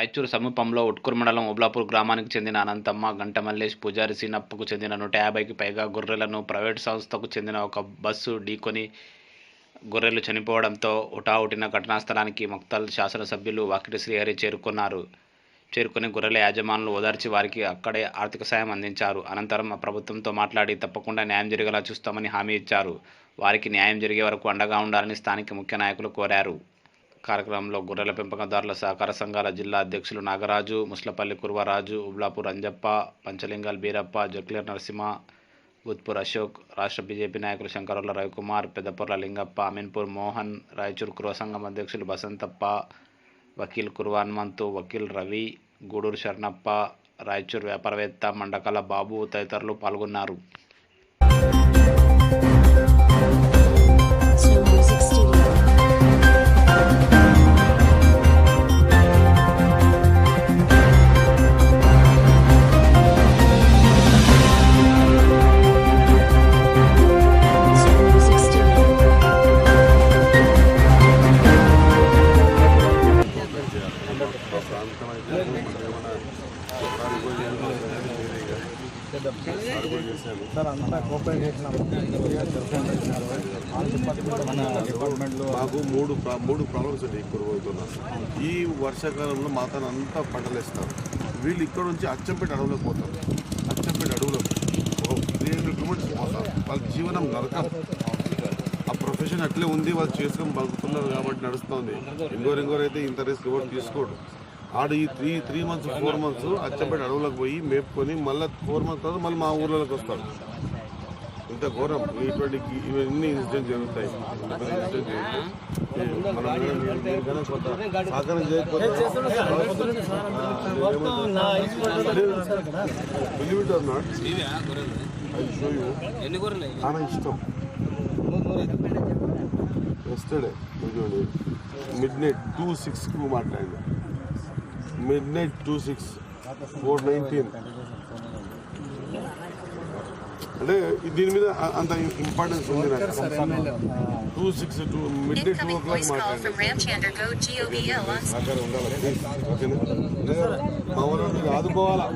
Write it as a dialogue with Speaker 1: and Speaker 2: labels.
Speaker 1: రాయచూరు సమీపంలో ఉట్కూరు మండలం ఓబ్లాపూర్ గ్రామానికి చెందిన అనంతమ్మ, గంట మల్లేష్, పూజారి సీనప్పకు చెందిన 150కి పైగా గొర్రెలను ప్రైవేటు సంస్థకు చెందిన ఒక బస్సు ఢీకొని గొర్రెలు చనిపోవడంతో హుటాహుటిన ఘటనా స్థలానికి మక్తల్ శాసనసభ్యులు వాకిటి శ్రీహరి చేరుకుని గొర్రెల యాజమానులు ఓదార్చి వారికి అక్కడే ఆర్థిక సాయం అందించారు. అనంతరం ప్రభుత్వంతో మాట్లాడి తప్పకుండా న్యాయం జరిగేలా చూస్తామని హామీ ఇచ్చారు. వారికి న్యాయం జరిగే వరకు అండగా ఉండాలని స్థానిక ముఖ్య నాయకులు కోరారు. కార్యక్రమంలో గొర్రెల పెంపకదారుల సహకార సంఘాల జిల్లా అధ్యక్షులు నాగరాజు, ముస్లపల్లి కుర్వరాజు, ఉబ్లాపూర్ అంజప్ప, పంచలింగాల్ బీరప్ప, జక్లేర్ నరసింహ, బుత్పూర్ అశోక్, రాష్ట్ర బీజేపీ నాయకులు శంకరుల రవికుమార్, పెద్దపొర్ల లింగప్ప, అమీన్పూర్ మోహన్, రాయచూరు కుర్వ సంఘం అధ్యక్షులు బసంతప్ప, వకీల్ కుర్వ హనుమంతు, వకీల్ రవి, గూడూరు శరణప్ప, రాయచూరు వ్యాపారవేత్త మండకల బాబు తదితరులు పాల్గొన్నారు.
Speaker 2: సార్ అంతా కోఆపరేట్ చేసినాము.
Speaker 3: మాకు మూడు ప్రాబ్లమ్స్ అండి ఇక్కడ పోతున్నా. ఈ వర్షాకాలంలో మాతను అంతా పంటలేస్తారు. వీళ్ళు ఇక్కడ నుంచి అచ్చంపేట అడవులోకి పోతారు. అచ్చంపేట అడవులో 300 కిలోమీటర్స్ పోతారు. వాళ్ళ జీవనం నరకం. ఆ ప్రొఫెషన్ అట్లే ఉంది. వాళ్ళు చేసుకొని బతుకుతున్నారు కాబట్టి నడుస్తుంది. ఇంకోరు అయితే ఇంత రిస్క్ ఎవరు తీసుకోడు. ఆడ ఈ 3 months 4 months అచ్చంపేట అడవులకు పోయి మేపుకొని మళ్ళీ 4 months తర్వాత మళ్ళీ మా ఊర్లోకి వస్తాడు. ఇంత ఘోరం. ఇవన్నీ ఇన్సిడెంట్ జరుగుతాయి. సహకారం చేయకపోతే చాలా ఇష్టం. ఎస్టర్డే midnight 2:06 మాట్లాడింది. midnight 2:06 4:19 అంటే దీని మీద అంత ఇంపార్టెన్స్ ఉంది నాకు. 2:06 midnight 2 o'clock మాట్లాడింది. ఓకేనా? మా ఊరు ఆదుకోవాలా.